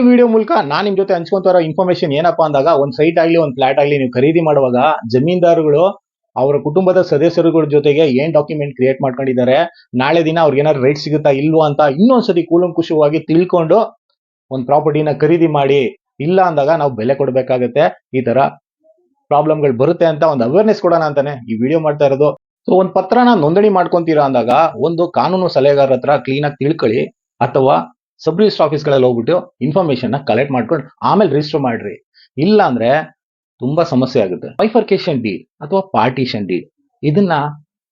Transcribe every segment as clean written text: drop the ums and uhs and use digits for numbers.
Video ಮೂಲಕ ನಾನು ನಿಮ್ ಜೊತೆ ಹಂಚ್ಕೊಂತ ಇನ್ಫಾರ್ಮೇಶನ್ ಏನಪ್ಪಾ ಅಂದಾಗ ಒಂದ್ ಸೈಟ್ ಆಗ್ಲಿ ಒಂದ್ ಫ್ಲಾಟ್ ಆಗ್ಲಿ ನೀವು ಖರೀದಿ ಮಾಡುವಾಗ ಜಮೀನ್ದಾರುಗಳು ಅವರ ಕುಟುಂಬದ ಸದಸ್ಯರುಗಳ ಜೊತೆಗೆ ಏನ್ ಡಾಕ್ಯುಮೆಂಟ್ ಕ್ರಿಯೇಟ್ ಮಾಡ್ಕೊಂಡಿದ್ದಾರೆ, ನಾಳೆ ದಿನ ಅವ್ರಿಗೆ ಏನಾದ್ರು ರೈಟ್ ಸಿಗುತ್ತಾ ಇಲ್ವಾ ಅಂತ ಇನ್ನೊಂದ್ಸತಿ ಕೂಲಂಕುಷವಾಗಿ ತಿಳ್ಕೊಂಡು ಒಂದ್ ಪ್ರಾಪರ್ಟಿನ ಖರೀದಿ ಮಾಡಿ. ಇಲ್ಲ ಅಂದಾಗ ನಾವು ಬೆಲೆ ಕೊಡ್ಬೇಕಾಗತ್ತೆ. ಈ ತರ ಪ್ರಾಬ್ಲಮ್ಗಳು ಬರುತ್ತೆ ಅಂತ ಒಂದು ಅವೇರ್ನೆಸ್ ಕೊಡೋಣ ಅಂತಾನೆ ಈ ವಿಡಿಯೋ ಮಾಡ್ತಾ ಇರೋದು. ಸೊ ಒಂದ್ ಪತ್ರನ ನೋಂದಣಿ ಮಾಡ್ಕೊಂತೀರಾ ಅಂದಾಗ ಒಂದು ಕಾನೂನು ಸಲಹೆಗಾರರ ಹತ್ರ ಕ್ಲೀನ್ ಆಗಿ ತಿಳ್ಕೊಳ್ಳಿ, ಅಥವಾ ಸಬ್ ರಿಜಿಸ್ಟರ್ ಆಫೀಸ್ಗಳಲ್ಲಿ ಹೋಗ್ಬಿಟ್ಟು ಇನ್ಫಾರ್ಮೇಶನ್ ಕಲೆಕ್ಟ್ ಮಾಡ್ಕೊಂಡು ಆಮೇಲೆ ರಿಜಿಸ್ಟರ್ ಮಾಡ್ರಿ. ಇಲ್ಲ ಅಂದ್ರೆ ತುಂಬಾ ಸಮಸ್ಯೆ ಆಗುತ್ತೆ. ಬೈಫರ್ಕೇಶನ್ ಡೀಡ್ ಅಥವಾ ಪಾರ್ಟಿಷನ್ ಡೀಡ್, ಇದನ್ನ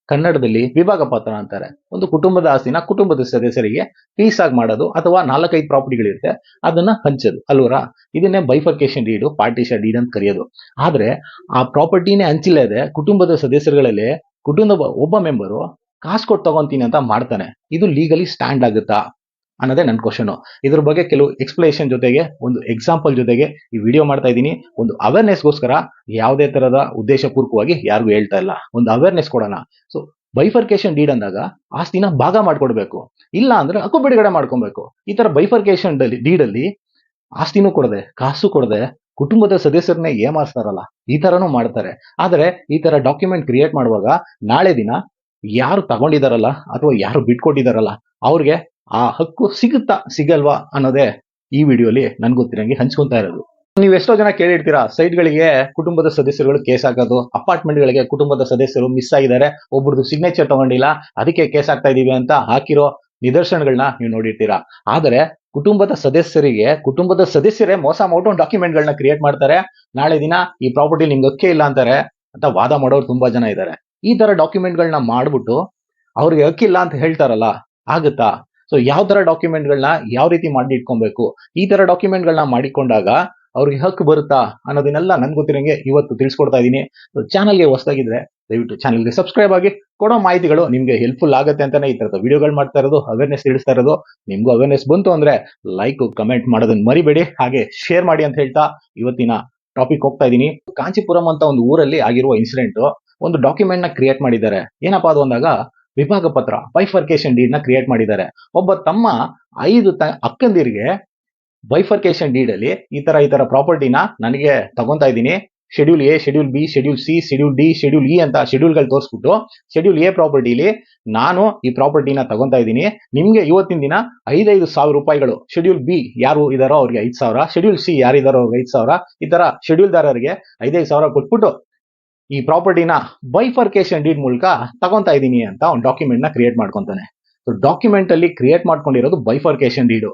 ಕನ್ನಡದಲ್ಲಿ ವಿಭಾಗ ಪತ್ರ ಅಂತಾರೆ. ಒಂದು ಕುಟುಂಬದ ಆಸ್ತಿನ ಕುಟುಂಬದ ಸದಸ್ಯರಿಗೆ ಪೀಸ್ ಆಗಿ ಮಾಡೋದು, ಅಥವಾ 4-5 ಪ್ರಾಪರ್ಟಿಗಳಿರುತ್ತೆ ಅದನ್ನ ಹಂಚೋದು ಅಲ್ವರಾ. ಇದನ್ನೇ ಬೈಫರ್ಕೇಶನ್ ಡೀಡ್, ಪಾರ್ಟಿಷನ್ ಡೀಡ್ ಅಂತ ಕರೆಯೋದು. ಆದ್ರೆ ಆ ಪ್ರಾಪರ್ಟಿನೇ ಹಂಚಿಲ್ಲದೆ ಕುಟುಂಬದ ಸದಸ್ಯರುಗಳಲ್ಲಿ ಕುಟುಂಬದ ಒಬ್ಬ ಮೆಂಬರು ಕಾಸು ಕೊಟ್ಟು ತಗೊಂತೀನಿ ಅಂತ ಮಾಡ್ತಾನೆ. ಇದು ಲೀಗಲಿ ಸ್ಟ್ಯಾಂಡ್ ಆಗುತ್ತಾ ಅನ್ನೋದೇ ನನ್ನ ಕ್ವಶನ್. ಇದ್ರ ಬಗ್ಗೆ ಕೆಲವು ಎಕ್ಸ್ಪ್ಲೇಷನ್ ಜೊತೆಗೆ ಒಂದು ಎಕ್ಸಾಂಪಲ್ ಜೊತೆಗೆ ಈ ವಿಡಿಯೋ ಮಾಡ್ತಾ ಇದ್ದೀನಿ. ಒಂದು ಅವೇರ್ನೆಸ್ಗೋಸ್ಕರ, ಯಾವುದೇ ತರದ ಉದ್ದೇಶ ಪೂರ್ವಕವಾಗಿ ಯಾರಿಗೂ ಹೇಳ್ತಾ ಇಲ್ಲ, ಒಂದು ಅವೇರ್ನೆಸ್ ಕೊಡೋಣ. ಸೊ ಬೈಫರ್ಕೇಶನ್ ಡೀಡ್ ಅಂದಾಗ ಆಸ್ತಿನ ಭಾಗ ಮಾಡ್ಕೊಡ್ಬೇಕು, ಇಲ್ಲ ಅಂದ್ರೆ ಹಕ್ಕು ಬಿಡುಗಡೆ ಮಾಡ್ಕೊಬೇಕು. ಈ ತರ ಬೈಫರ್ಕೇಶನ್ ಡೀಡ್ ಅಲ್ಲಿ ಆಸ್ತಿನೂ ಕೊಡದೆ ಕಾಸು ಕೊಡದೆ ಕುಟುಂಬದ ಸದಸ್ಯರನ್ನೇ ಏಮಾರಿಸ್ತಾರಲ್ಲ, ಈ ತರನೂ ಮಾಡ್ತಾರೆ. ಆದ್ರೆ ಈ ತರ ಡಾಕ್ಯುಮೆಂಟ್ ಕ್ರಿಯೇಟ್ ಮಾಡುವಾಗ ನಾಳೆ ದಿನ ಯಾರು ತಗೊಂಡಿದಾರಲ್ಲ ಅಥವಾ ಯಾರು ಬಿಟ್ಕೊಟ್ಟಿದಾರಲ್ಲ ಅವ್ರಿಗೆ ಆ ಹಕ್ಕು ಸಿಗುತ್ತಾ ಸಿಗಲ್ವಾ ಅನ್ನೋದೇ ಈ ವಿಡಿಯೋಲಿ ನನ್ಗೆ ಗೊತ್ತಿರಂಗೆ ಹಂಚ್ಕೊಂತಾ ಇರೋದು. ನೀವು ಎಷ್ಟೋ ಜನ ಕೇಳಿರ್ತೀರಾ, ಸೈಟ್ಗಳಿಗೆ ಕುಟುಂಬದ ಸದಸ್ಯರುಗಳು ಕೇಸ್ ಹಾಕೋದು, ಅಪಾರ್ಟ್ಮೆಂಟ್ಗಳಿಗೆ ಕುಟುಂಬದ ಸದಸ್ಯರು ಮಿಸ್ ಆಗಿದ್ದಾರೆ, ಒಬ್ರದ್ದು ಸಿಗ್ನೇಚರ್ ತಗೊಂಡಿಲ್ಲ ಅದಕ್ಕೆ ಕೇಸ್ ಹಾಕ್ತಾ ಇದೀವಿ ಅಂತ ಹಾಕಿರೋ ನಿದರ್ಶನಗಳನ್ನ ನೀವು ನೋಡಿರ್ತೀರಾ. ಆದರೆ ಕುಟುಂಬದ ಸದಸ್ಯರೇ ಮೋಸ ಮಾಡ್ಕೊಂಡು ಡಾಕ್ಯುಮೆಂಟ್ಗಳನ್ನ ಕ್ರಿಯೇಟ್ ಮಾಡ್ತಾರೆ. ನಾಳೆ ದಿನ ಈ ಪ್ರಾಪರ್ಟಿ ನಿಮ್ಗೆ ಹಕ್ಕೆ ಇಲ್ಲ ಅಂತಾರೆ ಅಂತ ವಾದ ಮಾಡೋರು ತುಂಬಾ ಜನ ಇದ್ದಾರೆ. ಈ ತರ ಡಾಕ್ಯುಮೆಂಟ್ಗಳನ್ನ ಮಾಡ್ಬಿಟ್ಟು ಅವ್ರಿಗೆ ಹಕ್ಕಿಲ್ಲ ಅಂತ ಹೇಳ್ತಾರಲ್ಲ, ಆಗುತ್ತಾ? ಸೊ ಯಾವ ತರ ಡಾಕ್ಯುಮೆಂಟ್ಗಳನ್ನ ಯಾವ ರೀತಿ ಮಾಡಿ ಇಟ್ಕೊಬೇಕು, ಈ ತರ ಡಾಕ್ಯುಮೆಂಟ್ಗಳನ್ನ ಮಾಡಿಕೊಂಡಾಗ ಅವ್ರಿಗೆ ಹಕ್ಕು ಬರುತ್ತಾ ಅನ್ನೋದನ್ನೆಲ್ಲ ನನ್ಗೆ ಗೊತ್ತಿರಂಗೆ ಇವತ್ತು ತಿಳಿಸ್ಕೊಡ್ತಾ ಇದ್ದೀನಿ. ಚಾನಲ್ಗೆ ಹೊಸದಾಗಿದ್ರೆ ದಯವಿಟ್ಟು ಚಾನಲ್ಗೆ ಸಬ್ಸ್ಕ್ರೈಬ್ ಆಗಿ. ಕೊಡೋ ಮಾಹಿತಿಗಳು ನಿಮ್ಗೆ ಹೆಲ್ಪ್ಫುಲ್ ಆಗುತ್ತೆ ಅಂತಾನೆ ಈ ತರದ ವಿಡಿಯೋಗಳು ಮಾಡ್ತಾ ಇರೋದು, ಅವೇರ್ನೆಸ್ ತಿಳಿಸ್ತಾ ಇರೋದು. ನಿಮ್ಗೂ ಅವೇರ್ನೆಸ್ ಬಂತು ಅಂದ್ರೆ ಲೈಕ್ ಕಮೆಂಟ್ ಮಾಡೋದನ್ನ ಮರಿಬೇಡಿ, ಹಾಗೆ ಶೇರ್ ಮಾಡಿ ಅಂತ ಹೇಳ್ತಾ ಇವತ್ತಿನ ಟಾಪಿಕ್ ಹೋಗ್ತಾ ಇದ್ದೀನಿ. ಕಾಂಚೀಪುರಂ ಅಂತ ಒಂದು ಊರಲ್ಲಿ ಆಗಿರುವ ಇನ್ಸಿಡೆಂಟ್. ಒಂದು ಡಾಕ್ಯುಮೆಂಟ್ ನ ಕ್ರಿಯೇಟ್ ಮಾಡಿದ್ದಾರೆ. ಏನಪ್ಪಾ ಅದು ಅಂದಾಗ ವಿಭಾಗ ಪತ್ರ, ಬೈಫರ್ಕೇಶನ್ ಡೀಡ್ ನ ಕ್ರಿಯೇಟ್ ಮಾಡಿದ್ದಾರೆ. ಒಬ್ಬ ತಮ್ಮ 5 ಅಕ್ಕಂದಿರಿಗೆ ಬೈಫರ್ಕೇಶನ್ ಡೀಡ್ ಅಲ್ಲಿ ಈ ತರ ಪ್ರಾಪರ್ಟಿನ ನನಗೆ ತಗೊಂತಾ ಇದ್ದೀನಿ, schedule A, schedule B, schedule C, schedule D, schedule E ಅಂತ ಶೆಡ್ಯೂಲ್ಗಳು ತೋರಿಸ್ಬಿಟ್ಟು, ಶೆಡ್ಯೂಲ್ ಎ ಪ್ರಾಪರ್ಟಿಲಿ ನಾನು ಈ ಪ್ರಾಪರ್ಟಿನ ತಗೊಂತಾ ಇದ್ದೀನಿ, ನಿಮ್ಗೆ ಇವತ್ತಿನ ದಿನ 5,000 ರೂಪಾಯಿಗಳು. ಶೆಡ್ಯೂಲ್ ಬಿ ಯಾರು ಇದಾರೋ ಅವ್ರಿಗೆ 5,000, ಶೆಡ್ಯೂಲ್ ಸಿ ಯಾರಿದಾರೋ ಅವ್ರಿಗೆ 5,000, ಈ ತರ ಶೆಡ್ಯೂಲ್ ದಾರರಿಗೆ 5,000 ಕೊಟ್ಬಿಟ್ಟು ಈ ಪ್ರಾಪರ್ಟಿನ ಬೈಫರ್ಕೇಶನ್ ಡೀಡ್ ಮೂಲಕ ತಗೊಂತಾ ಇದ್ದೀನಿ ಅಂತ ಒಂದು ಡಾಕ್ಯುಮೆಂಟ್ ನ ಕ್ರಿಯೇಟ್ ಮಾಡ್ಕೊಂತಾನೆ. ಡಾಕ್ಯುಮೆಂಟ್ ಅಲ್ಲಿ ಕ್ರಿಯೇಟ್ ಮಾಡ್ಕೊಂಡಿರೋದು ಬೈಫರ್ಕೇಶನ್ ಡೀಡ್.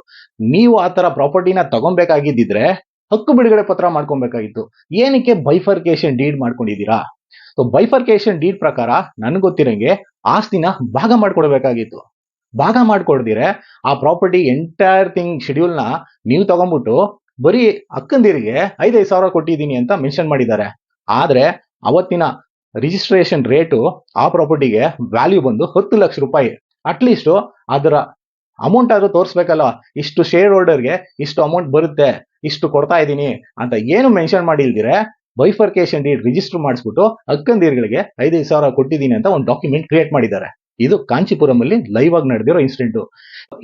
ನೀವು ಆ ತರ ಪ್ರಾಪರ್ಟಿನ ತಗೊಬೇಕಾಗಿದ್ದಿದ್ರೆ ಹಕ್ಕು ಬಿಡುಗಡೆ ಪತ್ರ ಮಾಡ್ಕೊಬೇಕಾಗಿತ್ತು. ಏನಕ್ಕೆ ಬೈಫರ್ಕೇಶನ್ ಡೀಡ್ ಮಾಡ್ಕೊಂಡಿದ್ದೀರಾ? ಸೊ ಬೈಫರ್ಕೇಶನ್ ಡೀಡ್ ಪ್ರಕಾರ ನನ್ಗೆ ಗೊತ್ತಿರಂಗೆ ಆಸ್ತಿನ ಭಾಗ ಮಾಡ್ಕೊಡ್ಬೇಕಾಗಿತ್ತು. ಭಾಗ ಮಾಡ್ಕೊಡ್ದಿರೆ ಆ ಪ್ರಾಪರ್ಟಿ ಎಂಟೈರ್ ಶೆಡ್ಯೂಲ್ ನ ನೀವು ತಗೊಂಡ್ಬಿಟ್ಟು ಬರೀ ಅಕ್ಕಂದಿರಿಗೆ 5,000 ಕೊಟ್ಟಿದ್ದೀನಿ ಅಂತ ಮೆನ್ಷನ್ ಮಾಡಿದ್ದಾರೆ. ಆದ್ರೆ ಅವತ್ತಿನ ರಿಜಿಸ್ಟ್ರೇಷನ್ ರೇಟು ಆ ಪ್ರಾಪರ್ಟಿಗೆ ವ್ಯಾಲ್ಯೂ ಬಂದು 10 ಲಕ್ಷ ರೂಪಾಯಿ. ಅಟ್ಲೀಸ್ಟ್ ಅದರ ಅಮೌಂಟ್ ಆದ್ರೂ ತೋರಿಸ್ಬೇಕಲ್ಲ, ಇಷ್ಟು ಶೇರ್ ಹೋಲ್ಡರ್ಗೆ ಇಷ್ಟು ಅಮೌಂಟ್ ಬರುತ್ತೆ, ಇಷ್ಟು ಕೊಡ್ತಾ ಇದ್ದೀನಿ ಅಂತ ಏನು ಮೆನ್ಷನ್ ಮಾಡಿಲ್ದಿರೆ ಬೈಫರ್ಕೇಶನ್ ಡೀಡ್ ರಿಜಿಸ್ಟರ್ ಮಾಡಿಸ್ಬಿಟ್ಟು ಅಕ್ಕಂದಿರ್ಗಳಿಗೆ 5,000 ಕೊಟ್ಟಿದ್ದೀನಿ ಅಂತ ಒಂದು ಡಾಕ್ಯುಮೆಂಟ್ ಕ್ರಿಯೇಟ್ ಮಾಡಿದ್ದಾರೆ. ಇದು ಕಾಂಚೀಪುರಂ ಅಲ್ಲಿ ಲೈವ್ ಆಗಿ ನಡೆದಿರೋ ಇನ್ಸಿಡೆಂಟ್.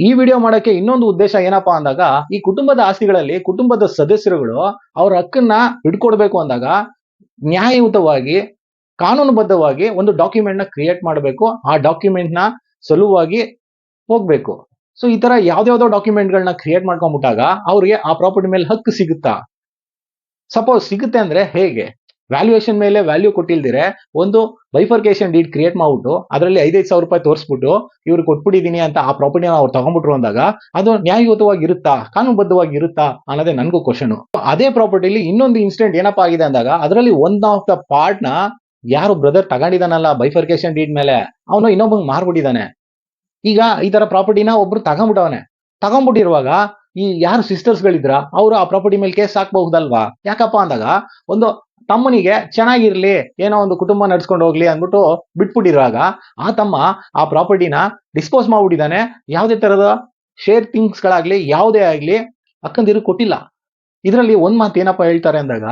ಈ ವಿಡಿಯೋ ಮಾಡಕ್ಕೆ ಇನ್ನೊಂದು ಉದ್ದೇಶ ಏನಪ್ಪಾ ಅಂದಾಗ, ಈ ಕುಟುಂಬದ ಆಸ್ತಿಗಳಲ್ಲಿ ಕುಟುಂಬದ ಸದಸ್ಯರುಗಳು ಅವ್ರ ಹಕ್ಕನ್ನ ಬಿಡ್ಕೊಡ್ಬೇಕು ಅಂದಾಗ ನ್ಯಾಯಯುತವಾಗಿ ಕಾನೂನುಬದ್ಧವಾಗಿ ಒಂದು ಡಾಕ್ಯುಮೆಂಟ್ ನ ಕ್ರಿಯೇಟ್ ಮಾಡಬೇಕು. ಆ ಡಾಕ್ಯುಮೆಂಟ್ ನ ಸಲುವಾಗಿ ಹೋಗ್ಬೇಕು. ಸೊ ಈ ತರ ಯಾವ್ದಾವ್ದೋ ಡಾಕ್ಯುಮೆಂಟ್ ಗಳನ್ನ ಕ್ರಿಯೇಟ್ ಮಾಡ್ಕೊಂಡ್ಬಿಟ್ಟಾಗ ಅವ್ರಿಗೆ ಆ ಪ್ರಾಪರ್ಟಿ ಮೇಲೆ ಹಕ್ಕು ಸಿಗುತ್ತಾ? ಸಪೋಸ್ ಸಿಗುತ್ತೆ ಅಂದ್ರೆ ಹೇಗೆ? ವ್ಯಾಲ್ಯೂಯೇಷನ್ ಮೇಲೆ ವ್ಯಾಲ್ಯೂ ಕೊಟ್ಟಿಲ್ದಿರೆ ಒಂದು ಬೈಫರ್ಕೇಶನ್ ಡೀಡ್ ಕ್ರಿಯೇಟ್ ಮಾಡ್ಬಿಟ್ಟು ಅದರಲ್ಲಿ 5,000 ರೂಪಾಯಿ ತೋರಿಸ್ಬಿಟ್ಟು ಇವ್ರು ಕೊಟ್ಬಿಟ್ಟಿದೀನಿ ಅಂತ ಆ ಪ್ರಾಪರ್ಟಿನ ಅವ್ರು ತಗೊಂಡ್ಬಿಟ್ರು ಅಂದಾಗ ಅದು ನ್ಯಾಯಯುತವಾಗಿ ಇರುತ್ತಾ, ಕಾನೂನುಬದ್ಧವಾಗಿ ಇರುತ್ತಾ ಅನ್ನೋದೇ ನನ್ಗೂ ಕ್ವಶನ್. ಅದೇ ಪ್ರಾಪರ್ಟಿಲಿ ಇನ್ನೊಂದು ಇನ್ಸಿಡೆಂಟ್ ಏನಪ್ಪಾ ಆಗಿದೆ ಅಂದಾಗ, ಅದರಲ್ಲಿ ಒನ್ ಆಫ್ ದ ಪಾರ್ಟ್ ನ ಯಾರು ಬ್ರದರ್ ತಗೊಂಡಿದಾನಲ್ಲ ಬೈಫರ್ಕೇಶನ್ ಡೀಡ್ ಮೇಲೆ, ಅವನು ಇನ್ನೊಬ್ಬಂಗ್ ಮಾರ್ಬಿಟ್ಟಿದ್ದಾನೆ. ಈಗ ಈ ತರ ಪ್ರಾಪರ್ಟಿನ ಒಬ್ರು ತಗೊಂಡ್ಬಿಟ್ಟಿರುವಾಗ ಈ ಯಾರು ಸಿಸ್ಟರ್ಸ್ ಗಳಿದ್ರ ಅವರು ಆ ಪ್ರಾಪರ್ಟಿ ಮೇಲೆ ಕೇಸ್ ಹಾಕ್ಬಹುದಲ್ವಾ? ಯಾಕಪ್ಪ ಅಂದಾಗ, ಒಂದು ತಮ್ಮನಿಗೆ ಚೆನ್ನಾಗಿರ್ಲಿ, ಏನೋ ಒಂದು ಕುಟುಂಬ ನಡ್ಸ್ಕೊಂಡು ಹೋಗ್ಲಿ ಅಂದ್ಬಿಟ್ಟು ಬಿಟ್ಬಿಟ್ಟಿರುವಾಗ ಆ ತಮ್ಮ ಆ ಪ್ರಾಪರ್ಟಿನ ಡಿಸ್ಪೋಸ್ ಮಾಡ್ಬಿಟ್ಟಿದ್ದಾನೆ. ಯಾವುದೇ ತರದ ಶೇರ್ ಥಿಂಗ್ಸ್ ಗಳಾಗ್ಲಿ ಯಾವುದೇ ಆಗ್ಲಿ ಅಕ್ಕಂದಿರು ಕೊಟ್ಟಿಲ್ಲ. ಇದರಲ್ಲಿ ಒಂದ್ ಮಾತು ಏನಪ್ಪಾ ಹೇಳ್ತಾರೆ ಅಂದಾಗ,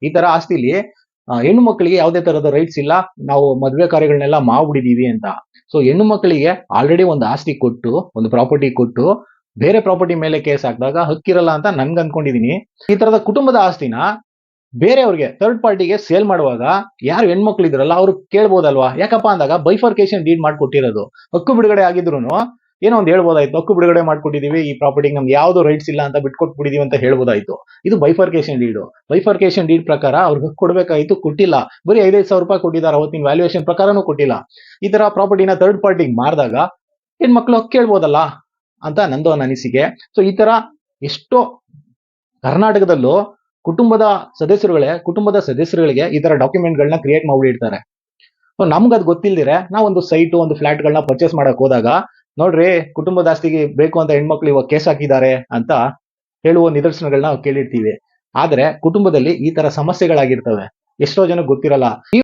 ಈ ತರ ಆಸ್ತಿಲಿ ಹೆಣ್ಣು ಮಕ್ಕಳಿಗೆ ಯಾವುದೇ ತರದ ರೈಟ್ಸ್ ಇಲ್ಲ, ನಾವು ಮದುವೆ ಕಾರ್ಯಗಳನ್ನೆಲ್ಲ ಮಾಡ್ಬಿಟ್ಟಿದೀವಿ ಅಂತ. ಸೊ ಹೆಣ್ಣು ಮಕ್ಕಳಿಗೆ ಆಲ್ರೆಡಿ ಒಂದು ಆಸ್ತಿ ಕೊಟ್ಟು, ಒಂದು ಪ್ರಾಪರ್ಟಿ ಕೊಟ್ಟು ಬೇರೆ ಪ್ರಾಪರ್ಟಿ ಮೇಲೆ ಕೇಸ್ ಹಾಕಿದಾಗ ಹಕ್ಕಿರಲ್ಲ ಅಂತ ನನ್ಗೆ ಅನ್ಕೊಂಡಿದೀನಿ. ಈ ತರದ ಕುಟುಂಬದ ಆಸ್ತಿನ ಬೇರೆಯವ್ರಿಗೆ ಥರ್ಡ್ ಪಾರ್ಟಿಗೆ ಸೇಲ್ ಮಾಡುವಾಗ ಯಾರು ಹೆಣ್ಮಕ್ಳು ಇದ್ರಲ್ಲ ಅವ್ರು ಕೇಳ್ಬೋದಲ್ವಾ? ಯಾಕಪ್ಪ ಅಂದಾಗ ಬೈಫರ್ಕೇಶನ್ ಡೀಡ್ ಮಾಡ್ಕೊಟ್ಟಿರೋದು. ಹಕ್ಕು ಬಿಡುಗಡೆ ಆಗಿದ್ರು ಏನೋ ಒಂದು ಹೇಳ್ಬೋದಾಯ್ತು, ಹಕ್ಕು ಬಿಡುಗಡೆ ಮಾಡ್ಕೊಟ್ಟಿದೀವಿ, ಈ ಪ್ರಾಪರ್ಟಿಗೆ ನಮ್ಗೆ ಯಾವ್ದು ರೈಟ್ಸ್ ಇಲ್ಲ ಅಂತ ಬಿಟ್ಕೊಟ್ಬಿಟ್ಟಿದೀವಿ ಅಂತ ಹೇಳ್ಬೋದಾಯ್ತು. ಇದು ಬೈಫರ್ಕೇಶನ್ ಡೀಡು. ಬೈಫರ್ಕೇಶನ್ ಡೀಡ್ ಪ್ರಕಾರ ಅವ್ರಿಗೆ ಹಕ್ಕು ಕೊಡ್ಬೇಕಾಯ್ತು, ಕೊಟ್ಟಿಲ್ಲ. ಬರೀ 5,000 ರೂಪಾಯಿ ಕೊಟ್ಟಿದ್ದಾರೆ, ಅವತ್ತಿನ ವ್ಯಾಲ್ಯೂಯೇಷನ್ ಪ್ರಕಾರನೂ ಕೊಟ್ಟಿಲ್ಲ. ಈ ತರ ಪ್ರಾಪರ್ಟಿನ ಥರ್ಡ್ ಪಾರ್ಟಿಗೆ ಮಾರಿದಾಗ ಹೆಣ್ಮಕ್ಳು ಹಕ್ಕು ಕೇಳ್ಬೋದಲ್ಲ ಅಂತ ನಂದು ಒಂದು ಅನಿಸಿಕೆ. ಸೊ ಈ ತರ ಎಷ್ಟೋ ಕರ್ನಾಟಕದಲ್ಲೂ ಕುಟುಂಬದ ಸದಸ್ಯರುಗಳಿಗೆ ಈ ತರ ಡಾಕ್ಯುಮೆಂಟ್ಗಳನ್ನ ಕ್ರಿಯೇಟ್ ಮಾಡ್ಬಿಟ್ಟಿರ್ತಾರೆ. ಸೊ ನಮ್ಗದ್ ಗೊತ್ತಿಲ್ದಿರೆ ನಾವೊಂದು ಸೈಟು, ಒಂದು ಫ್ಲಾಟ್ಗಳನ್ನ ಪರ್ಚೇಸ್ ಮಾಡಕ್ ಹೋದಾಗ, ನೋಡ್ರಿ ಕುಟುಂಬದ ಆಸ್ತಿಗೆ ಬೇಕು ಅಂತ ಹೆಣ್ಮಕ್ಳು ಇವಾಗ ಕೇಸ್ ಹಾಕಿದ್ದಾರೆ ಅಂತ ಹೇಳುವ ನಿದರ್ಶನಗಳನ್ನ ನಾವು ಕೇಳಿರ್ತೀವಿ. ಆದ್ರೆ ಕುಟುಂಬದಲ್ಲಿ ಈ ತರ ಸಮಸ್ಯೆಗಳಾಗಿರ್ತವೆ, ಎಷ್ಟೋ ಜನಕ್ಕೆ ಗೊತ್ತಿರಲ್ಲ.